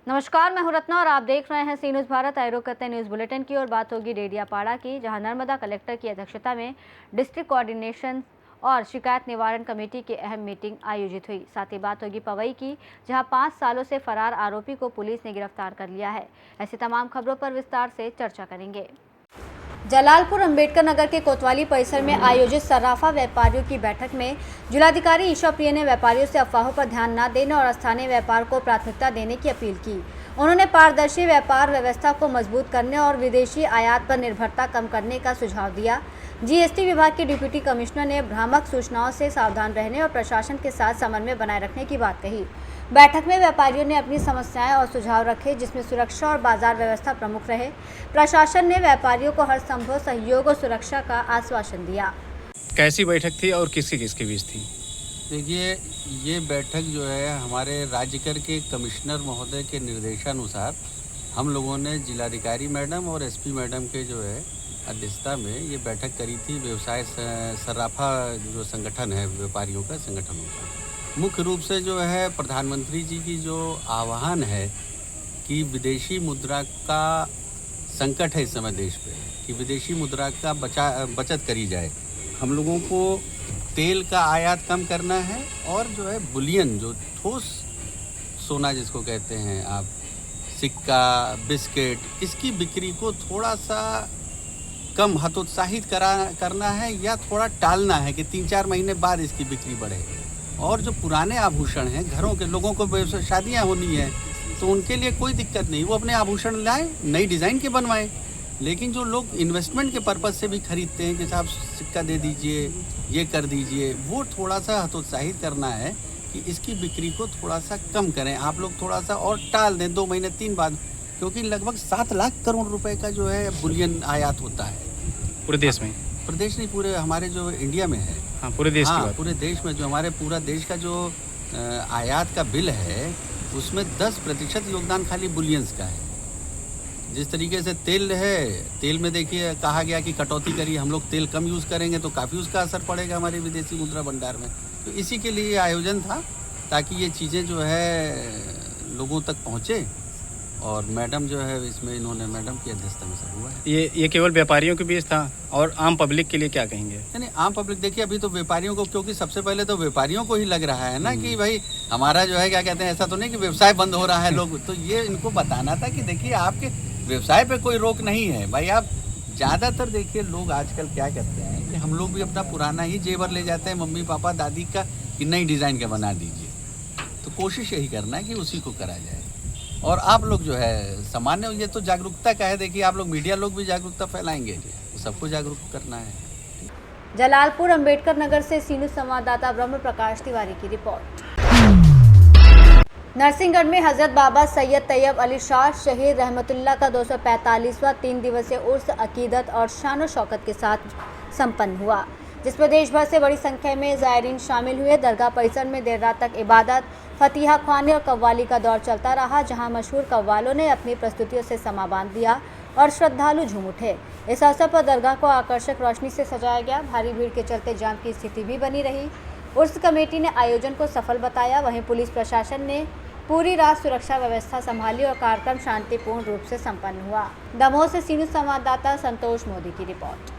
नमस्कार, मैं हूं रत्ना और आप देख रहे हैं सी न्यूज़ भारत। आए रुख करते हैं न्यूज़ बुलेटिन की और बात होगी डेडियापाड़ा की, जहां नर्मदा कलेक्टर की अध्यक्षता में डिस्ट्रिक्ट कोऑर्डिनेशन और शिकायत निवारण कमेटी की अहम मीटिंग आयोजित हुई। साथ ही बात होगी पवई की, जहां 5 सालों से फरार आरोपी को पुलिस ने गिरफ्तार कर लिया है। ऐसी तमाम खबरों पर विस्तार से चर्चा करेंगे। जलालपुर अंबेडकर नगर के कोतवाली परिसर में आयोजित सर्राफा व्यापारियों की बैठक में जिलाधिकारी ईशा प्रिय ने व्यापारियों से अफवाहों पर ध्यान न देने और स्थानीय व्यापार को प्राथमिकता देने की अपील की। उन्होंने पारदर्शी व्यापार व्यवस्था को मजबूत करने और विदेशी आयात पर निर्भरता कम करने का सुझाव दिया। जीएसटी विभाग के डिप्टी कमिश्नर ने भ्रामक सूचनाओं से सावधान रहने और प्रशासन के साथ समन्वय बनाए रखने की बात कही। बैठक में व्यापारियों ने अपनी समस्याएं और सुझाव रखे, जिसमें सुरक्षा और बाजार व्यवस्था प्रमुख रहे। प्रशासन ने व्यापारियों को हर संभव सहयोग और सुरक्षा का आश्वासन दिया। कैसी बैठक थी और किसके किसके बीच थी? देखिए, ये बैठक जो है हमारे राज्यकर के कमिश्नर महोदय के निर्देशानुसार हम लोगों ने जिलाधिकारी मैडम और एसपी मैडम के जो है अध्यक्षता में ये बैठक करी थी। व्यवसाय सर्राफा जो संगठन है, व्यापारियों का संगठन होता है। मुख्य रूप से जो है प्रधानमंत्री जी की जो आह्वान है कि विदेशी मुद्रा का संकट है इस समय देश पे, कि विदेशी मुद्रा का बचत करी जाए। हम लोगों को तेल का आयात कम करना है और जो है बुलियन, जो ठोस सोना जिसको कहते हैं आप, सिक्का, बिस्किट, इसकी बिक्री को थोड़ा सा कम हतोत्साहित करना है या थोड़ा टालना है कि 3-4 महीने बाद इसकी बिक्री बढ़े। और जो पुराने आभूषण हैं, घरों के लोगों को शादियां होनी है तो उनके लिए कोई दिक्कत नहीं, वो अपने आभूषण लाएं, नई डिज़ाइन के बनवाएं। लेकिन जो लोग इन्वेस्टमेंट के पर्पज़ से भी खरीदते हैं कि साहब सिक्का दे दीजिए, ये कर दीजिए, वो थोड़ा सा हतोत्साहित करना है कि इसकी बिक्री को थोड़ा सा कम करें। आप लोग थोड़ा सा और टाल दें 2 महीने 3 बाद, क्योंकि लगभग 7 लाख करोड़ रुपए का जो है बुलियन आयात होता है पूरे देश में। प्रदेश नहीं, पूरे हमारे जो इंडिया में है। हाँ, पूरे देश की बात। पूरे देश में जो हमारे पूरा देश का जो आयात का बिल है, उसमें 10% योगदान खाली बुलियंस का है। जिस तरीके से तेल है, तेल में देखिए कहा गया कि कटौती करिए, हम लोग तेल कम यूज़ करेंगे तो काफ़ी उसका असर पड़ेगा हमारे विदेशी मुद्रा भंडार में। तो इसी के लिए आयोजन था, ताकि ये चीज़ें जो है लोगों तक पहुँचे। और मैडम जो है इसमें, इन्होंने मैडम की अध्यक्षता में सब हुआ है। ये केवल व्यापारियों के बीच था, और आम पब्लिक के लिए क्या कहेंगे? यानी आम पब्लिक, देखिए अभी तो व्यापारियों को, क्योंकि सबसे पहले तो व्यापारियों को ही लग रहा है ना कि भाई हमारा जो है क्या कहते हैं, ऐसा तो नहीं कि व्यवसाय बंद हो रहा है लोग, तो ये इनको बताना था कि देखिए आपके व्यवसाय पे कोई रोक नहीं है भाई। आप ज़्यादातर देखिए लोग आजकल क्या करते हैं कि हम लोग भी अपना पुराना ही जेवर ले जाते हैं मम्मी पापा दादी का, कि नई डिज़ाइन का बना दीजिए। तो कोशिश यही करना है कि उसी को करा जाए। और आप लोग जो है सामान्य, ये तो जागरूकता का है, देखिए आप लोग मीडिया लोग भी जागरूकता फैलाएंगे, तो सबको जागरूक करना है। जलालपुर अंबेडकर नगर से सी न्यूज़ संवाददाता ब्रह्म प्रकाश तिवारी की रिपोर्ट। नरसिंहगढ़ में हजरत बाबा सैयद तैयब अली शाह शहीद रहमतुल्लाह का 245वां 3 दिवसीय उर्स अकीदत और शान शौकत के साथ संपन्न हुआ, जिसमें देश भर से बड़ी संख्या में ज़ायरीन शामिल हुए। दरगाह परिसर में देर रात तक इबादत, फतिहा ख्वानी और कव्वाली का दौर चलता रहा, जहां मशहूर कव्वालों ने अपनी प्रस्तुतियों से समा बांध दिया और श्रद्धालु झूम उठे। इस अवसर पर दरगाह को आकर्षक रोशनी से सजाया गया। भारी भीड़ के चलते जाम की स्थिति भी बनी रही। उर्स कमेटी ने आयोजन को सफल बताया। वहीं पुलिस प्रशासन ने पूरी रात सुरक्षा व्यवस्था संभाली और कार्यक्रम शांतिपूर्ण रूप से संपन्न हुआ। दमोह से सी न्यूज़ संवाददाता संतोष मोदी की रिपोर्ट।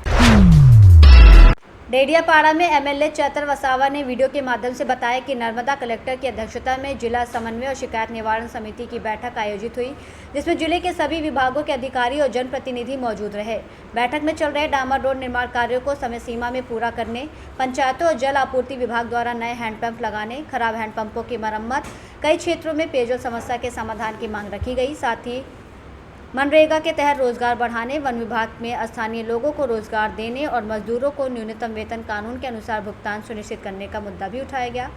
डेडियापाड़ा में एमएलए चैतर वसावा ने वीडियो के माध्यम से बताया कि नर्मदा कलेक्टर की अध्यक्षता में जिला समन्वय और शिकायत निवारण समिति की बैठक आयोजित हुई, जिसमें जिले के सभी विभागों के अधिकारी और जनप्रतिनिधि मौजूद रहे। बैठक में चल रहे डामर रोड निर्माण कार्यों को समय सीमा में पूरा करने, पंचायतों और जल आपूर्ति विभाग द्वारा नए हैंडपंप लगाने, खराब हैंडपंपों की मरम्मत, कई क्षेत्रों में पेयजल समस्या के समाधान की मांग रखी गई। साथ ही मनरेगा के तहत रोजगार बढ़ाने, वन विभाग में स्थानीय लोगों को रोजगार देने और मजदूरों को न्यूनतम वेतन कानून के अनुसार भुगतान सुनिश्चित करने का मुद्दा भी उठाया गया।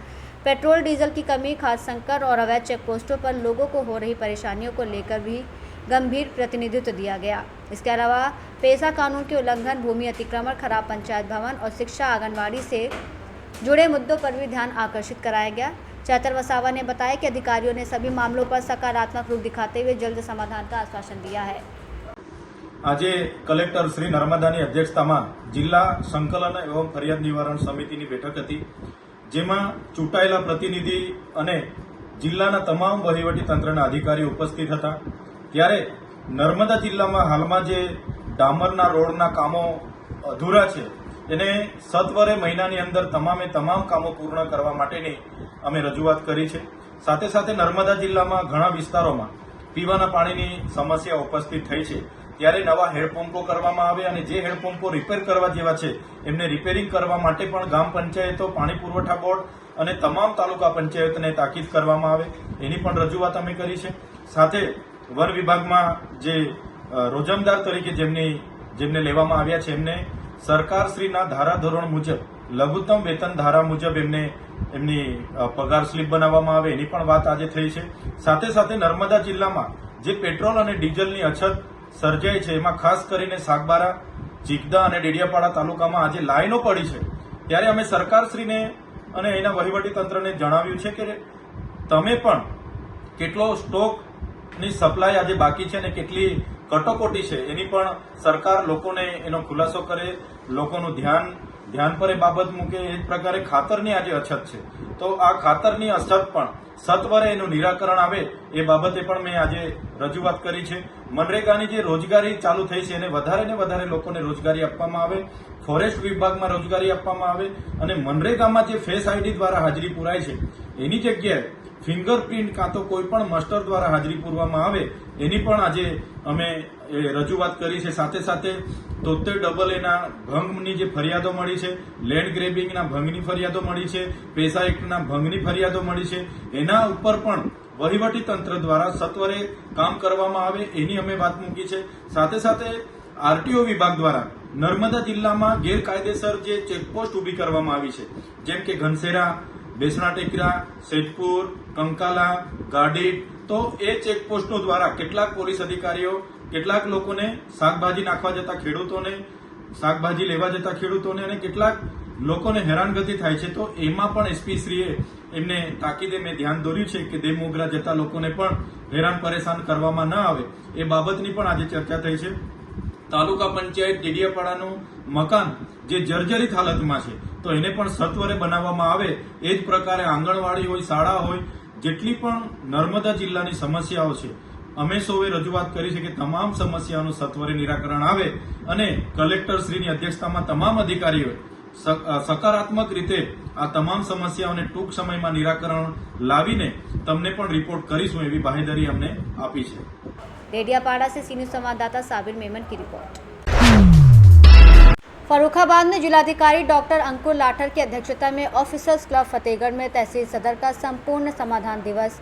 पेट्रोल डीजल की कमी, खाद्य संकट और अवैध चेक पोस्टों पर लोगों को हो रही परेशानियों को लेकर भी गंभीर प्रतिनिधित्व दिया गया। इसके अलावा पेशा कानून के उल्लंघन, भूमि अतिक्रमण, खराब पंचायत भवन और शिक्षा आंगनबाड़ी से जुड़े मुद्दों पर भी ध्यान आकर्षित कराया गया। चैतर वसावा ने बताया कि अधिकारियों ने सभी मामलों पर सकारात्मक रूप दिखाते हुए जल्द समाधान का आश्वासन दिया है। આજે કલેક્ટર શ્રી નર્મદાની અધ્યક્ષતામાં જિલ્લા સંકલન એવં ફરિયાદ નિવારણ સમિતિની બેઠક હતી, જેમાં ચૂંટાયેલા પ્રતિનિધિ અને જિલ્લાના તમામ વહીવટી તંત્રના અધિકારીઓ ઉપસ્થિત હતા. ત્યારે નર્મદા જિલ્લામાં હાલમાં જે ડામરના રોડના કામો અધૂરા છે એને સત્વરે મહિનાની અંદર તમામ કામો પૂર્ણ કરવા માટેની અમે રજૂઆત કરી છે. સાથે સાથે નર્મદા જિલ્લામાં ઘણા વિસ્તારોમાં પીવાના પાણીની સમસ્યા ઉપસ્થિત થઈ છે, ત્યારે નવા હેડપંપો કરવામાં આવે અને જે હેડપંપો રિપેર કરવા જેવા છે એમને રિપેરિંગ કરવા માટે પણ ગ્રામ પંચાયતો, પાણી પુરવઠા બોર્ડ અને તમામ તાલુકા પંચાયતને તાકીદ કરવામાં આવે એની પણ રજૂઆત અમે કરી છે. સાથે વન વિભાગમાં જે રોજમદાર તરીકે જેમને લેવામાં આવ્યા છે એમને સરકારશ્રીના ધારાધોરણ મુજબ લઘુત્તમ વેતન ધારા મુજબ એમની પગાર સ્લીપ બનાવવામાં આવે એની પણ વાત આજે થઈ છે. સાથે સાથે નર્મદા જિલ્લામાં જે પેટ્રોલ અને ડીઝલની અછત સર્જાઈ છે એમાં ખાસ કરીને સાગબારા, ચીકદા અને ડેડિયાપાડા તાલુકામાં આજે લાઈનો પડી છે. ત્યારે અમે સરકારશ્રીને અને એના વહીવટી તંત્રને જણાવ્યું છે કે તમે પણ કેટલો સ્ટોકની સપ્લાય આજે બાકી છે અને કેટલી કટોકટી છે એની પણ સરકાર લોકોને એનો ખુલાસો કરે, લોકોનું ધ્યાન પર એ બાબત મૂકે. એ જ પ્રકારે ખાતરની આજે અછત છે, તો આ ખાતરની અછત પણ સત્વરે એનું નિરાકરણ આવે એ બાબતે પણ મેં આજે રજૂઆત કરી છે. મનરેગાની જે રોજગારી ચાલુ થઈ છે એને વધારે ને વધારે લોકોને રોજગારી આપવામાં આવે, ફોરેસ્ટ વિભાગમાં રોજગારી આપવામાં આવે અને મનરેગામાં જે ફેસ આઈડી દ્વારા હાજરી પુરાય છે એની જગ્યાએ ફિંગરપ્રિન્ટ કાં તો કોઈ પણ માસ્ટર દ્વારા હાજરી પૂરવામાં આવે એની પણ આજે અમે રજૂઆત કરી છે. સાથે સાથે 73AA ભંગની જે ફરિયાદો મળી છે, લેન્ડ ગ્રેબિંગના ભંગની ફરિયાદો મળી છે, પેસા એક્ટના ભંગની ફરિયાદો મળી છે, એના ઉપર પણ વહીવટી તંત્ર દ્વારા સત્વરે કામ કરવામાં આવે એની અમે વાત મૂકી છે. સાથે સાથે આરટીઓ વિભાગ દ્વારા નર્મદા જિલ્લામાં ગેરકાયદેસર જે ચેકપોસ્ટ ઊભી કરવામાં આવી છે, જેમ કે ઘનસેરા, બેસણા ટેકરા, સેજપુર, કંકાલા, ગાડીટ, તો એ ચેકપોસ્ટો દ્વારા કેટલાક પોલીસ અધિકારીઓ કેટલાક લોકોને શાકભાજી નાખવા જતા ખેડૂતોને, શાકભાજી લેવા જતા ખેડૂતોને અને કેટલાક લોકોને હેરાનગતિ થાય છે. તો એમાં પણ એસપી શ્રીએ એમને તાકીદે મેં ધ્યાન દોર્યું છે કે દેમોગરા જતા લોકોને પણ હેરાન પરેશાન કરવામાં ન આવે એ બાબતની પણ આજે ચર્ચા થઈ છે. તાલુકા પંચાયત ડેડિયાપાડાનું મકાન જે જર્જરિત હાલતમાં છે તો એને પણ સત્વરે બનાવવામાં આવે. એ જ પ્રકારે આંગણવાડી હોય, શાળા હોય, જેટલી પણ નર્મદા જિલ્લાની સમસ્યાઓ છે અમે સૌએ રજૂઆત કરી છે કે તમામ સમસ્યાઓનું સત્વરે નિરાકરણ આવે અને કલેક્ટરશ્રીની અધ્યક્ષતામાં તમામ અધિકારીઓએ સકારાત્મક રીતે આ તમામ સમસ્યાઓને ટૂંક સમયમાં નિરાકરણ લાવીને તમને પણ રિપોર્ટ કરીશું એવી બાહેધરી અમને આપી છે. डेडियापाड़ा से सीनियर संवाददाता साबिर मेमन की रिपोर्ट। फर्रुखाबाद में जिलाधिकारी डॉक्टर अंकुर लाठर की अध्यक्षता में ऑफिसर्स क्लब फतेहगढ़ में तहसील सदर का संपूर्ण समाधान दिवस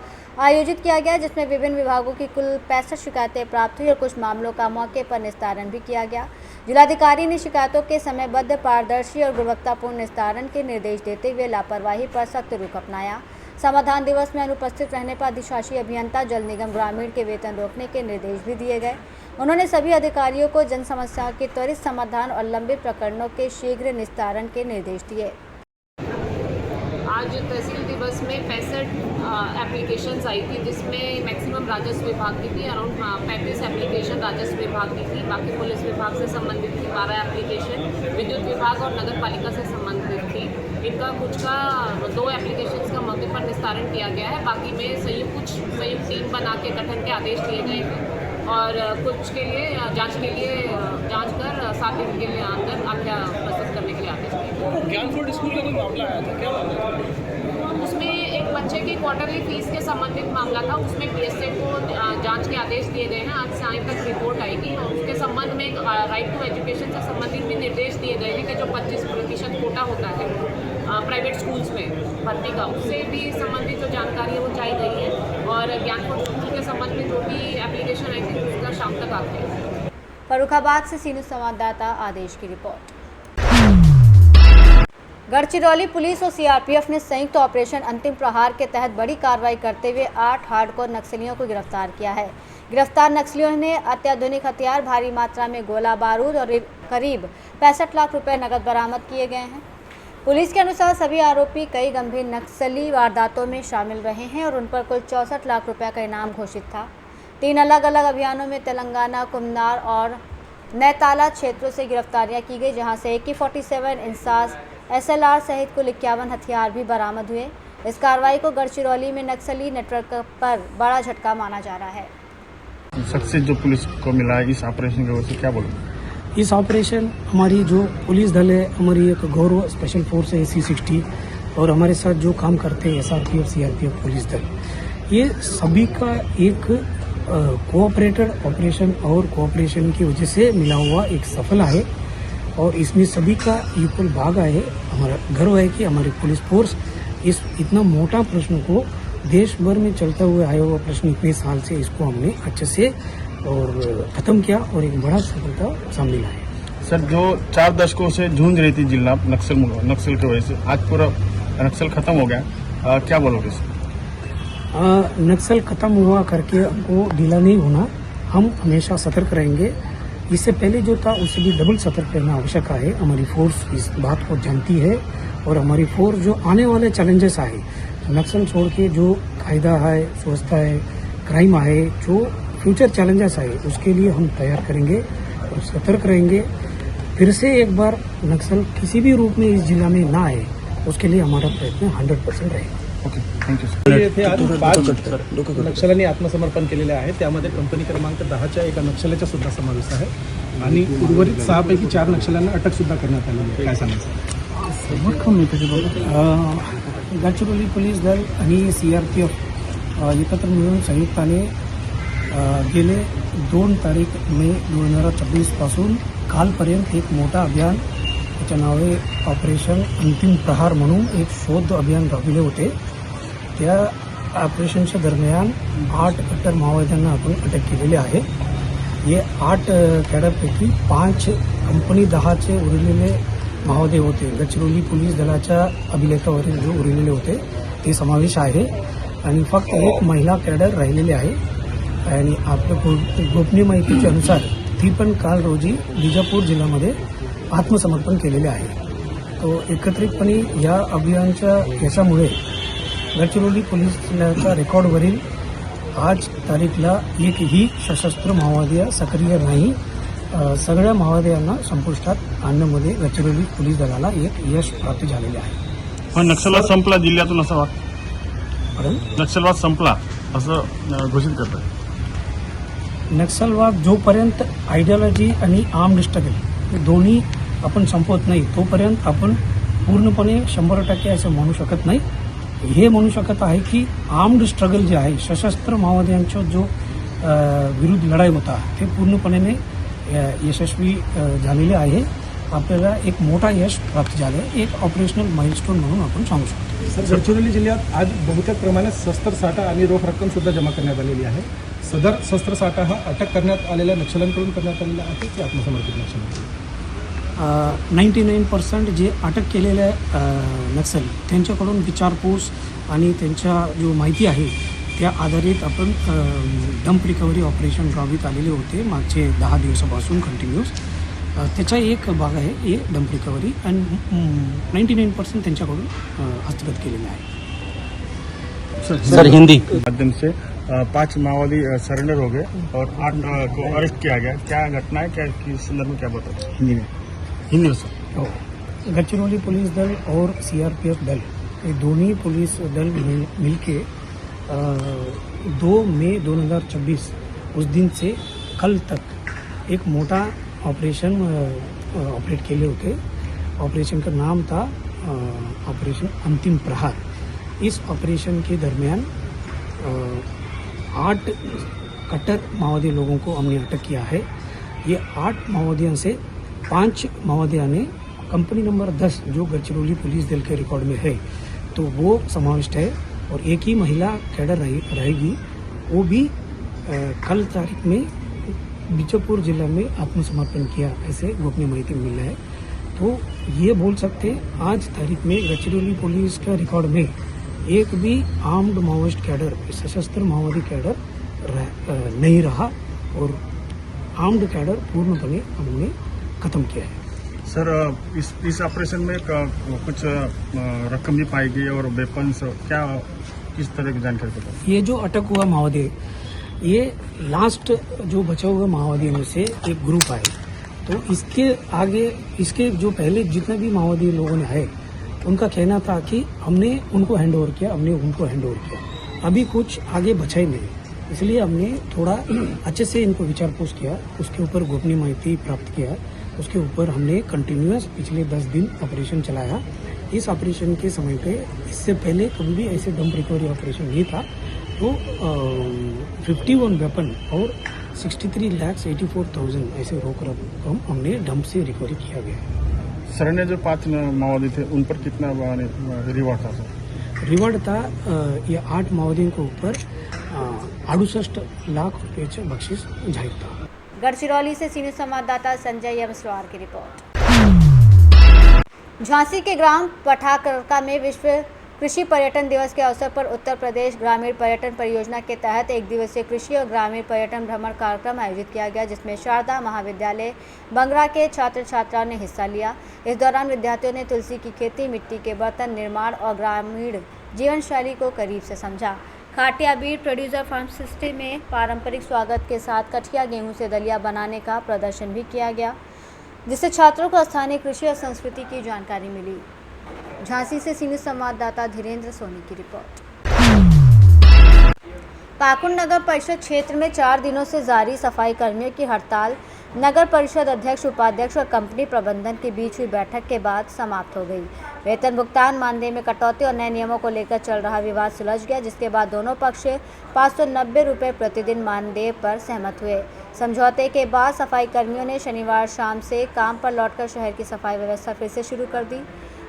आयोजित किया गया, जिसमें विभिन्न विभागों की कुल 65 शिकायतें प्राप्त हुई और कुछ मामलों का मौके पर निस्तारण भी किया गया। जिलाधिकारी ने शिकायतों के समयबद्ध, पारदर्शी और गुणवत्तापूर्ण निस्तारण के निर्देश देते हुए लापरवाही पर सख्त रुख अपनाया। समाधान दिवस में अनुपस्थित रहने पर अधिशासी अभियंता जल निगम ग्रामीण के वेतन रोकने के निर्देश भी दिए गए। उन्होंने सभी अधिकारियों को जन समस्याओं के त्वरित समाधान और लंबित प्रकरणों के शीघ्र निस्तारण के निर्देश दिए। आज तहसील दिवस में 65 एप्लीकेशंस आई थी, जिसमें मैक्सिमम राजस्व विभाग की थी, अराउंड 35 एप्लीकेशन राजस्व विभाग की थी, बाकी पुलिस विभाग से संबंधित थी 12 एप्लीकेशन, विद्युत विभाग और नगर पालिका से संबंधित थी। इनका कुछ का 2 एप्लीकेशंस का मौके पर निस्तारण किया गया है, बाकी में संयुक्त टीम बना के गठन के आदेश दिए गए हैं और कुछ के लिए जांच कर 7 दिन के लिए अंदर आख्या प्रस्तुत करने के लिए आदेश दिए। ज्ञानपुर स्कूल का कोई मामला आया था, क्या मामला था? उसमें एक बच्चे की क्वार्टरली फीस के संबंधित मामला था, उसमें पीएसए को जांच के आदेश दिए गए हैं। आज साय तक रिपोर्ट आएगी और उसके संबंध में राइट टू एजुकेशन से संबंधित भी निर्देश दिए गए हैं कि जो 25% कोटा होता है प्राइवेट स्कूल्स में भर्ती का, उससे भी संबंधित जो जानकारी है वो चाहिए गई है और ज्ञानपुर स्कूल के संबंध में जो भी एप्लीकेशन आई थी उसका शाम तक आते हैं। फर्रुखाबाद से सीनियर संवाददाता आदेश की रिपोर्ट। गढ़चिरौली पुलिस और सीआरपीएफ ने संयुक्त ऑपरेशन अंतिम प्रहार के तहत बड़ी कार्रवाई करते हुए 8 हार्डकोर नक्सलियों को गिरफ्तार किया है। गिरफ्तार नक्सलियों ने अत्याधुनिक हथियार, भारी मात्रा में गोला बारूद और करीब 65 लाख रुपए नकद बरामद किए गए हैं। पुलिस के अनुसार सभी आरोपी कई गंभीर नक्सली वारदातों में शामिल रहे हैं और उन पर कुल 64 लाख रुपए का इनाम घोषित था। 3 अलग अलग अभियानों में तेलंगाना, कुमनार और नैताला क्षेत्रों से गिरफ्तारियां की गई, जहां से AK-47 इंसास SLR सहित कुल 51 हथियार भी बरामद हुए। इस कार्रवाई को गढ़चिरौली में नक्सली नेटवर्क पर बड़ा झटका माना जा रहा है। सक्सेस जो पुलिस को मिला है इस ऑपरेशन की वजह से, क्या बोलूँ? इस ऑपरेशन हमारी जो पुलिस दल है, हमारी एक गौरव स्पेशल फोर्स है AC-60 और हमारे साथ जो काम करते हैं SRPF CRPF पुलिस दल, ये सभी का एक कोऑपरेटर ऑपरेशन और कोऑपरेशन की वजह से मिला हुआ एक सफल है और इसमें सभी का इक्वल भाग है। हमारा गर्व है कि हमारी पुलिस फोर्स इस इतना मोटा प्रश्न को, देश भर में चलता हुआ आया हुआ प्रश्न इतने साल से, इसको हमने अच्छे से और खत्म किया और एक बड़ा सफलता सामने लाया। सर, जो 4 दशकों से जूझ रही थी जिला नक्सल की वजह से, आज पूरा नक्सल खत्म हो गया, क्या बोलोगे सर? नक्सल खत्म हुआ करके हमको ढीला नहीं होना, हम हमेशा सतर्क रहेंगे। इससे पहले जो था उससे भी डबल सतर्क रहना आवश्यक है। हमारी फोर्स इस बात को जानती है और हमारी फोर्स जो आने वाले चैलेंजेस आए, नक्सल छोड़ के जो कायदा है, व्यवस्था है, क्राइम है, जो फ्यूचर चैलेंजेस आए, उसके लिए हम तैयार करेंगे और सतर्क रहेंगे। फिर से एक बार नक्सल किसी भी रूप में इस जिला में ना आए, उसके लिए हमारा प्रयत्न 100% रहेगा। Okay, thank you sir. येथे आज 5 नक्षल्यांनी आत्मसमर्पण केलेले आहे. त्यामध्ये कंपनी क्रमांक 10च्या एका नक्षल्याचा सुद्धा समावेश आहे आणि उर्वरित 6 पैकी 4 नक्षल्यांना अटक सुद्धा करण्यात आली आहे. काय सांगायचं? गडचिरोली पोलीस दल आणि CRPF एकत्र मिळून संयुक्ताने गेले 2 तारीख मे 2024 पासून कालपर्यंत एक मोठा अभियान, त्याचे नाव आहे ऑपरेशन अंतिम प्रहार म्हणून एक शोध अभियान राबविले होते. त्या ऑपरेशनच्या दरम्यान 8 कट्टर माओवाद्यांना आपण अटक केलेली आहे. हे 8 कॅडरपैकी 5 कंपनी 10चे उरलेले माओवादी होते. गडचिरोली पोलीस दलाच्या अभिलेखावरील जो उरलेले होते ते समावेश आहे आणि फक्त एक महिला कॅडर राहिलेली आहे. आणि आपल्या गोपनीय माहितीच्या अनुसार ती पण काल रोजी विजापूर जिल्ह्यामध्ये आत्मसमर्पण केलेले आहे. तो एकत्रितपणे या अभियानाच्या यशामुळे गडचिरोली पोलीस दलाच्या रेकॉर्डवरील आज तारीखला एकही सशस्त्र माओवादी सक्रिय नाही. सगळ्या माओवाद्यांना संपुष्टात आणण्यामध्ये गडचिरोली पोलीस दलाला एक यश प्राप्त झालेले आहे. पण नक्षलवाद संपला जिल्ह्यातून असं वाटतं? नक्षलवाद संपला असं घोषित करतात. नक्षलवाद जोपर्यंत आयडियोलॉजी आणि आर्म्ड स्ट्रगल हे दोन्ही आपण संपवत नाही, तोपर्यंत आपण पूर्णपणे 100% असं म्हणू शकत नाही. हे म्हणू शकत आहे की आर्म्ड स्ट्रगल जे आहे, सशस्त्र माओवाद्यांचा जो विरुद्ध लढाई होता, ते पूर्णपणे यशस्वी झालेले आहे. आपल्याला एक मोठा यश प्राप्त झालं, एक ऑपरेशनल माइलस्टोन म्हणून आपण सांगू शकतो. सर, गडचिरोली जिल्ह्यात आज बहुतेक प्रमाणात शस्त्रसाठा आणि रोख रक्कम सुद्धा जमा करण्यात आलेली आहे. सदर शस्त्रसाठा हा अटक करण्यात आलेल्या नक्षल्यांकडून करण्यात आलेला आहे की आत्मसमर्पित नक्षल? 99% जे अटक केलेले नक्सल त्यांच्याकडून विचारपूस आणि त्यांच्या जो माहिती आहे त्या आधारित आपण डंप रिकव्हरी ऑपरेशन राबवित आलेले होते मागचे 10 दिवसापासून कंटिन्यूस. त्याचा एक भाग आहे हे डंप रिकव्हरी आणि 99% त्यांच्याकडून हस्तगत केलेले आहे. सर हिंदी माध्यम से 5 माओवादी सरेंडर हो गए और 8 को अरेस्ट किया गया. क्या घटना है, क्या इस संदर्भ में क्या बताओ? हिंदी में सर. गडचिरोली पुलिस दल और CRPF दल, ये दोनों पुलिस दल मिलके 2 मई 2024 उस दिन से कल तक एक मोटा ऑपरेशन ऑपरेट केले होते. ऑपरेशन का नाम था ऑपरेशन अंतिम प्रहार. इस ऑपरेशन के दरमियान 8 कट्टर माओवादी लोगों को हमने अटक किया है. ये 8 माओवादियों से 5 माओवादियों ने कंपनी नंबर 10 जो गडचिरोली पुलिस दल के रिकॉर्ड में है तो वो समाविष्ट है और एक ही महिला कैडर रहेगी. वो भी कल तारीख में बीजापुर जिला में आत्मसमर्पण किया, ऐसे गोपनीय माहिती मिला है. तो ये बोल सकते हैं आज तारीख में गडचिरोली पुलिस का रिकॉर्ड में एक भी आर्म्ड माओवादिस्ट कैडर, सशस्त्र माओवादी कैडर नहीं रहा और आर्म्ड कैडर पूर्णपणे हमने खत्म किया है. सर, इस ऑपरेशन में कुछ रकम भी पाई गई और वेपन्स, क्या किस तरह की जानकारी बताओ? ये जो अटक हुआ माओवादी, ये लास्ट जो बचा हुआ माओवादियों में से एक ग्रुप है. तो इसके आगे इसके जो पहले जितने भी माओवादी लोगों ने आए उनका कहना था कि हमने उनको हैंड ओवर किया, अभी कुछ आगे बचा ही नहीं, इसलिए हमने थोड़ा अच्छे से इनको विचार पूछ किया, उसके ऊपर गोपनीय माहिती प्राप्त किया, उसके ऊपर हमने कंटिन्यूअस पिछले 10 दिन ऑपरेशन चलाया। इस ऑपरेशन के समय पे इससे पहले कभी भी ऐसे डंप रिकवरी ऑपरेशन नहीं था। तो 51 वेपन और 63,84,000 ऐसे रोक रकम हमने डंप से रिकवरी किया गया। सर ने जो 5 माओवादी थे उन पर कितना रिवॉर्ड था सर? रिवॉर्ड था ये 8 माओवादियों के ऊपर 68 लाख रुपये बख्शिश जाहिर था। गढ़चिरौली से सीनियर संवाददाता संजय यमस्वार की रिपोर्ट। झांसी के ग्राम पठाकरका में विश्व कृषि पर्यटन दिवस के अवसर पर उत्तर प्रदेश ग्रामीण पर्यटन परियोजना के तहत 1 दिवसीय कृषि और ग्रामीण पर्यटन भ्रमण कार्यक्रम आयोजित किया गया, जिसमें शारदा महाविद्यालय बंगरा के छात्र छात्राओं ने हिस्सा लिया। इस दौरान विद्यार्थियों ने तुलसी की खेती, मिट्टी के बर्तन निर्माण और ग्रामीण जीवन शैली को करीब से समझा। खाटिया बीट प्रोड्यूसर फार्म सिस्टम में पारंपरिक स्वागत के साथ कठिया गेहूं से दलिया बनाने का प्रदर्शन भी किया गया, जिससे छात्रों को स्थानीय कृषि और संस्कृति की जानकारी मिली। झांसी से सीनियर संवाददाता धीरेन्द्र सोनी की रिपोर्ट। पाकुड़ नगर परिषद क्षेत्र में 4 दिनों से जारी सफाई कर्मियों की हड़ताल नगर परिषद अध्यक्ष, उपाध्यक्ष और कंपनी प्रबंधन के बीच हुई बैठक के बाद समाप्त हो गई। वेतन भुगतान, मानदेय में कटौती और नए नियमों को लेकर चल रहा विवाद सुलझ गया, जिसके बाद दोनों पक्ष 590 रुपये प्रतिदिन मानदेय पर सहमत हुए। समझौते के बाद सफाई कर्मियों ने शनिवार शाम से काम पर लौटकर शहर की सफाई व्यवस्था फिर से शुरू कर दी।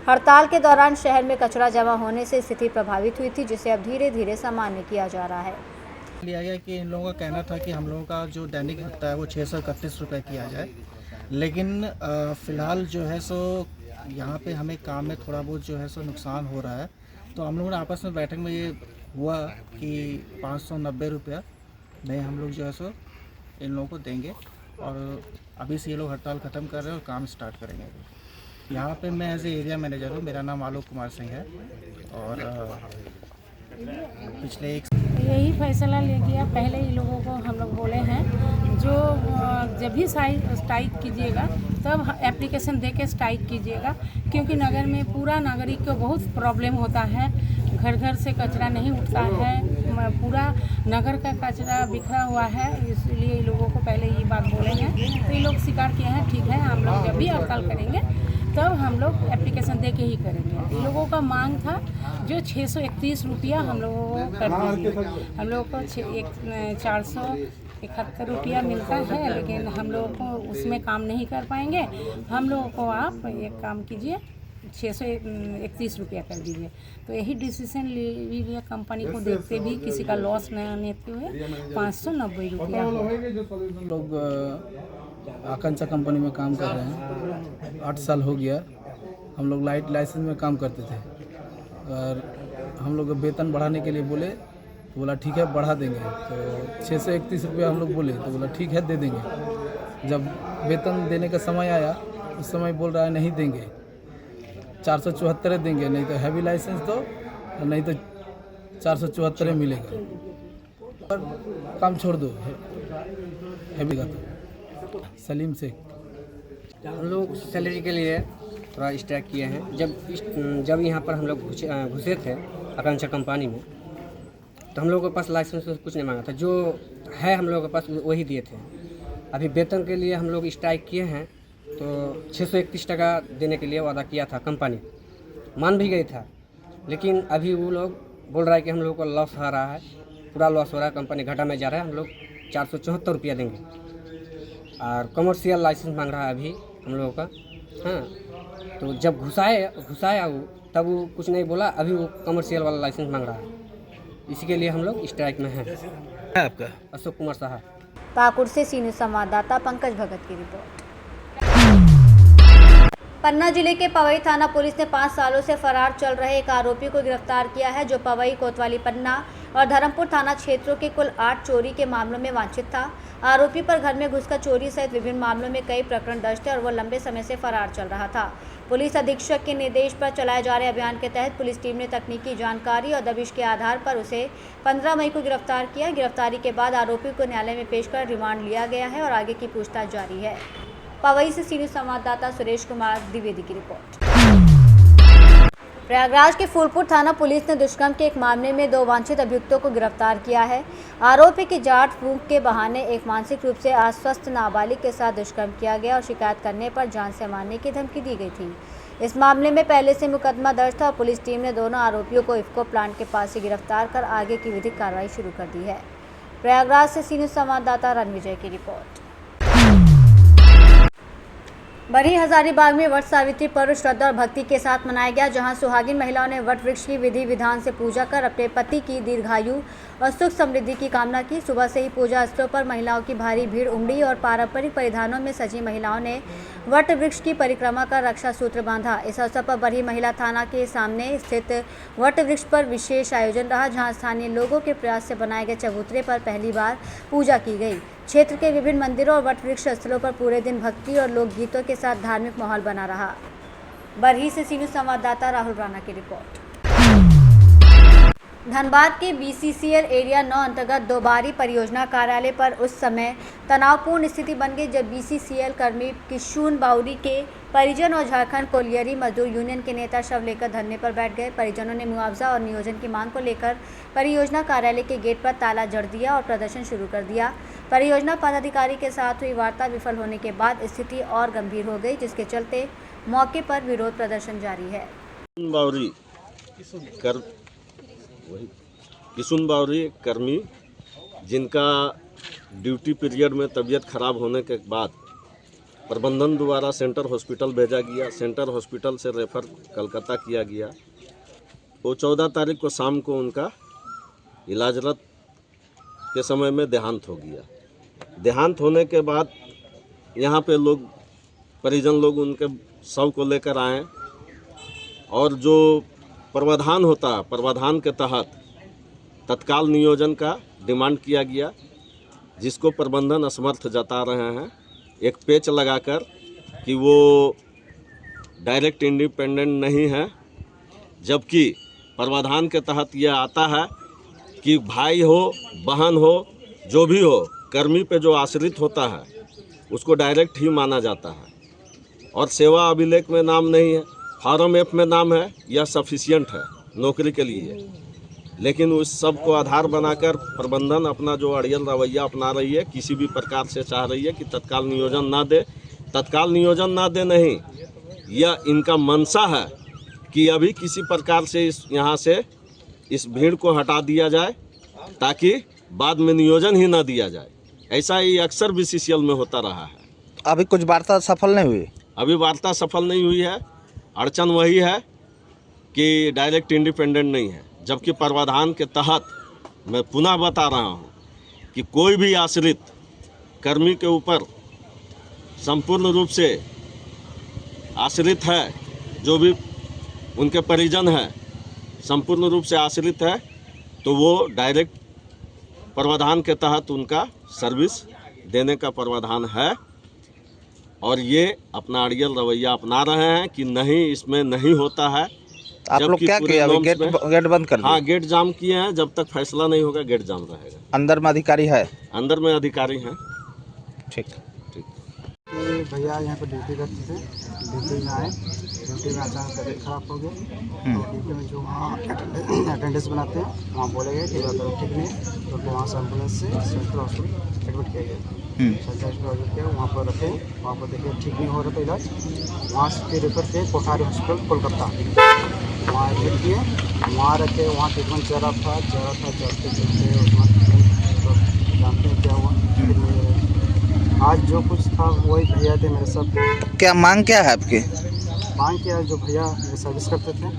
हड़ताल के दौरान शहर में कचरा जमा होने से स्थिति प्रभावित हुई थी, जिसे अब धीरे धीरे सामान्य किया जा रहा है। लिया गया कि इन लोगों का कहना था कि हम लोगों का जो दैनिक भत्ता है वो 631 रुपये किया जाए, लेकिन फ़िलहाल जो है सो यहाँ पे हमें काम में थोड़ा बहुत जो है सो नुकसान हो रहा है। तो हम लोगों ने आपस में बैठक में ये हुआ कि 590 रुपया नहीं हम लोग जो है सो इन लोगों को देंगे और अभी से ये लोग हड़ताल ख़त्म कर रहे हैं और काम स्टार्ट करेंगे। यहाँ पे मैं एज ए एरिया मैनेजर हूँ, मेरा नाम आलोक कुमार सिंह है और पिछले यही फैसला ले गया। पहले ही लोगों को हम लोग बोले हैं जो जब भी स्ट्राइक कीजिएगा तब एप्लीकेशन दे के स्ट्राइक कीजिएगा, क्योंकि नगर में पूरा नागरिक को बहुत प्रॉब्लम होता है। घर घर से कचरा नहीं उठता है, पूरा नगर का कचरा बिखरा हुआ है, इसलिए लोगों को पहले ये बात बोले हैं। तो ये लोग स्वीकार किए हैं, ठीक है हम लोग जब भी हड़ताल करेंगे तब हम लोग एप्लीकेशन दे के ही करेंगे। इन लोगों का मांग था जो 631 रुपया हम लोगों को कर दीजिए। हम लोग को 471 रुपया मिलता है, लेकिन हम लोगों को उसमें काम नहीं कर पाएंगे। हम लोगों को आप एक काम कीजिए 631 रुपया कर दीजिए। तो यही डिसीजन ले लिया कंपनी को देखते भी किसी का लॉस न लेते हुए 590 रुपया। लोग आकांक्षा कंपनी में काम कर रहे हैं, 8 साल हो गया। हम लोग लाइसेंस में काम करते थे और हम लोग वेतन बढ़ाने के लिए बोले तो बोला ठीक है बढ़ा देंगे। तो 631 रुपया हम लोग बोले तो बोला ठीक है दे देंगे। जब वेतन देने का समय आया उस समय बोल रहा है नहीं देंगे, 474 देंगे, नहीं तो हैवी लाइसेंस दो, नहीं तो 474 मिलेगा और काम छोड़ दो हैवी का। तो सलीम शेख। हम लोग सैलरी के लिए थोड़ा स्ट्राइक किए हैं। जब यहाँ पर हम लोग घुसे थे आकांक्षा कंपनी में, तो हम लोग के पास लाइसेंस कुछ नहीं मांगा था, जो है हम लोग के पास वही दिए थे। अभी वेतन के लिए हम लोग स्ट्राइक किए हैं, तो 631 टका देने के लिए वादा किया था कंपनी, मान भी गई था, लेकिन अभी वो लोग बोल रहा है कि हम लोग को लॉस आ रहा है, पूरा लॉस हो रहा है, कंपनी घाटा में जा रहा है, हम लोग 474 रुपया देंगे और कमर्शियल लाइसेंस मांग रहा है अभी हम लोगों का। हाँ, तो जब घुसाया वो तब वो कुछ नहीं बोला, अभी वो कमर्शियल वाला लाइसेंस मांग रहा है, इसी के लिए हम लोग स्ट्राइक में हैं। आपका अशोक कुमार साहा। पाकुड़ से सीनियर संवाददाता पंकज भगत की रिपोर्ट। पन्ना जिले के पवई थाना पुलिस ने 5 सालों से फरार चल रहे एक आरोपी को गिरफ्तार किया है, जो पवई, कोतवाली, पन्ना और धर्मपुर थाना क्षेत्रों के कुल 8 चोरी के मामलों में वांछित था। आरोपी पर घर में घुसकर चोरी सहित विभिन्न मामलों में कई प्रकरण दर्ज थे और वो लंबे समय से फरार चल रहा था। पुलिस अधीक्षक के निर्देश पर चलाए जा रहे अभियान के तहत पुलिस टीम ने तकनीकी जानकारी और दबिश के आधार पर उसे 15 मई को गिरफ्तार किया। गिरफ्तारी के बाद आरोपी को न्यायालय में पेश कर रिमांड लिया गया है और आगे की पूछताछ जारी है। पवई से सीनियर संवाददाता सुरेश कुमार द्विवेदी की रिपोर्ट। प्रयागराज के फूलपुर थाना पुलिस ने दुष्कर्म के एक मामले में 2 वांछित अभियुक्तों को गिरफ्तार किया है। आरोपी की जाट फूंक के बहाने एक मानसिक रूप से अस्वस्थ नाबालिग के साथ दुष्कर्म किया गया और शिकायत करने पर जान से मारने की धमकी दी गई थी। इस मामले में पहले से मुकदमा दर्ज था और पुलिस टीम ने दोनों आरोपियों को इफ्को प्लांट के पास से गिरफ्तार कर आगे की विधिक कार्रवाई शुरू कर दी है। प्रयागराज से सीनियर संवाददाता रणविजय की रिपोर्ट। बड़ी हजारीबाग में वट सावित्री पर्व श्रद्धा और भक्ति के साथ मनाया गया, जहां सुहागिन महिलाओं ने वट वृक्ष की विधि विधान से पूजा कर अपने पति की दीर्घायु और सुख समृद्धि की कामना की। सुबह से ही पूजा स्थलों पर महिलाओं की भारी भीड़ उमड़ी और पारंपरिक परिधानों में सजी महिलाओं ने वट वृक्ष की परिक्रमा कर रक्षा सूत्र बांधा। इस अवसर पर बरही महिला थाना के सामने स्थित वट वृक्ष पर विशेष आयोजन रहा, जहाँ स्थानीय लोगों के प्रयास से बनाए गए चबूतरे पर पहली बार पूजा की गई। क्षेत्र के विभिन्न मंदिरों और वट वृक्ष स्थलों पर पूरे दिन भक्ति और लोकगीतों के साथ धार्मिक माहौल बना रहा। बरही से सीनियर संवाददाता राहुल राणा की रिपोर्ट। धनबाद के BCCL एरिया 9 अंतर्गत दोबारी परियोजना कार्यालय पर उस समय तनावपूर्ण स्थिति बन गई जब BCCL कर्मी किशुन बाउरी के परिजन और झारखंड कोलियरी मजदूर यूनियन के नेता शव लेकर धरने पर बैठ गए। परिजनों ने मुआवजा और नियोजन की मांग को लेकर परियोजना कार्यालय के गेट पर ताला जड़ दिया और प्रदर्शन शुरू कर दिया। परियोजना पदाधिकारी के साथ हुई वार्ता विफल होने के बाद स्थिति और गंभीर हो गई, जिसके चलते मौके पर विरोध प्रदर्शन जारी है। किशुन बावरी कर्मी जिनका ड्यूटी पीरियड में तबीयत खराब होने के बाद प्रबंधन द्वारा सेंटर हॉस्पिटल भेजा गया। सेंटर हॉस्पिटल से रेफर कलकत्ता किया गया। वो 14 तारीख को शाम को उनका इलाजरत के समय में देहांत हो गया। देहांत होने के बाद यहाँ पे लोग परिजन लोग उनके शव को लेकर आए और जो प्रावधान होता है, प्रावधान के तहत तत्काल नियोजन का डिमांड किया गया, जिसको प्रबंधन असमर्थ जता रहे हैं एक पेच लगाकर कि वो डायरेक्ट इंडिपेंडेंट नहीं है, जबकि प्रावधान के तहत यह आता है कि भाई हो बहन हो जो भी हो कर्मी पे जो आश्रित होता है उसको डायरेक्ट ही माना जाता है और सेवा अभिलेख में नाम नहीं है, फॉर्म F में नाम है, यह सफिशियंट है नौकरी के लिए। लेकिन उस सब को आधार बनाकर प्रबंधन अपना जो अड़ियल रवैया अपना रही है, किसी भी प्रकार से चाह रही है कि तत्काल नियोजन ना दे। तत्काल नियोजन ना दे नहीं, यह इनका मंशा है कि अभी किसी प्रकार से यहाँ से इस भीड़ को हटा दिया जाए ताकि बाद में नियोजन ही ना दिया जाए। ऐसा ही अक्सर BCCL में होता रहा है। अभी कुछ वार्ता सफल नहीं हुई? अभी वार्ता सफल नहीं हुई है। अड़चन वही है कि डायरेक्ट इंडिपेंडेंट नहीं है, जबकि प्रावधान के तहत मैं पुनः बता रहा हूँ कि कोई भी आश्रित कर्मी के ऊपर संपूर्ण रूप से आश्रित है, जो भी उनके परिजन हैं संपूर्ण रूप से आश्रित है, तो वो डायरेक्ट प्रावधान के तहत उनका सर्विस देने का प्रावधान है। और ये अपना अड़ियल रवैया अपना रहे हैं कि नहीं, इसमें नहीं होता है। आप लोग क्या किए? अभी गेट बंद कर दिए? हाँ, गेट जाम किए हैं। जब तक फैसला नहीं होगा गेट जाम रहेगा। अंदर में अधिकारी है? अंदर में अधिकारी हैं। ठीक ठीक। भैया यहाँ पर ड्यूटी करते थे, ड्यूटी में आए, ड्यूटी में अचानक तबीयत खराब हो गई। ड्यूटी में जो वहाँ अटेंडेंस बनाते हैं वहाँ बोले गए कि अगर ठीक नहीं तो वहाँ से एम्बुलेंस से सेंट्रल हॉस्पिटल एडमिट किया गया। सेंट्रल हॉस्पिटल एडमिट किया, वहाँ पर रखे, वहाँ पर देखे ठीक नहीं हो रहा था इलाज, वहाँ से रेफर किए कोठारी हॉस्पिटल कोलकाता। वहाँ एडमिट किए, वहाँ रखे, वहाँ ट्रीटमेंट चल रहा था चलते जानते हैं क्या हुआ। आज जो कुछ था वही भैया थे मेरे सब। क्या मांग क्या है आपकी? मांग क्या है, जो भैया सर्विस करते थे,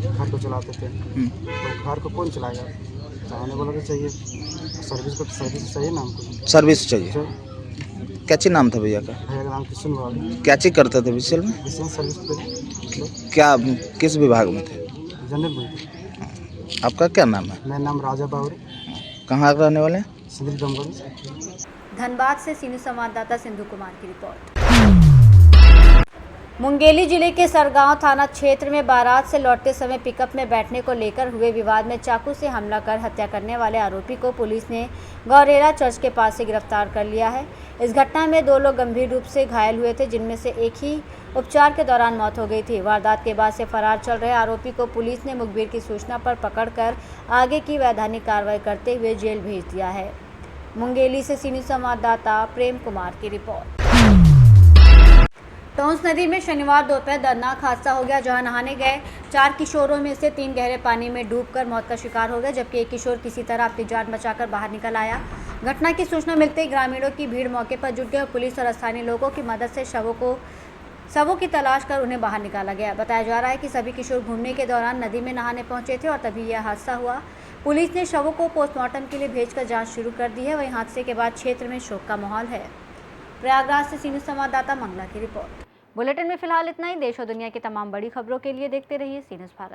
घर को चलाते थे, तो घर को कौन चलाएगा? चलाने वाला भी चाहिए, सर्विस को सर्विस चाहिए ना हमको। सर्विस चाहिए। क्या चीज नाम था भैया का? भैया का नाम किशुन बावरी। क्या चीज करते थे BCCL में? BCCL service. क्या किस विभाग में थे? जनरल में। आपका क्या नाम है? मेरा नाम राजा बावरी। कहाँ रहने वाले? सिंधी दमगढ़। धनबाद से सीनियर संवाददाता सिंधु कुमार की रिपोर्ट। मुंगेली जिले के सरगांव थाना क्षेत्र में बारात से लौटते समय पिकअप में बैठने को लेकर हुए विवाद में चाकू से हमला कर हत्या करने वाले आरोपी को पुलिस ने गौरेरा चर्च के पास से गिरफ्तार कर लिया है। इस घटना में 2 लोग गंभीर रूप से घायल हुए थे, जिनमें से एक ही उपचार के दौरान मौत हो गई थी। वारदात के बाद से फरार चल रहे आरोपी को पुलिस ने मुखबिर की सूचना पर पकड़कर आगे की वैधानिक कार्रवाई करते हुए जेल भेज दिया है। मुंगेली से सीनियर संवाददाता प्रेम कुमार की रिपोर्ट। टोंस नदी में शनिवार दोपहर दर्दनाक हादसा हो गया, जहां नहाने गए 4 किशोरों में से 3 गहरे पानी में डूबकर मौत का शिकार हो गए, जबकि एक किशोर किसी तरह अपनी जान बचाकर बाहर निकल आया। घटना की सूचना मिलते ही ग्रामीणों की भीड़ मौके पर जुट गई और पुलिस और स्थानीय लोगों की मदद से शवों की तलाश कर उन्हें बाहर निकाला गया। बताया जा रहा है कि सभी किशोर घूमने के दौरान नदी में नहाने पहुंचे थे और तभी यह हादसा हुआ। पुलिस ने शवों को पोस्टमार्टम के लिए भेजकर जाँच शुरू कर दी है। वहीं हादसे के बाद क्षेत्र में शोक का माहौल है। प्रयागराज से सीनियर संवाददाता मंगला की रिपोर्ट। बुलेटिन में फिलहाल इतना ही। देश और दुनिया की तमाम बड़ी खबरों के लिए देखते रहिए सी न्यूज़ भारत।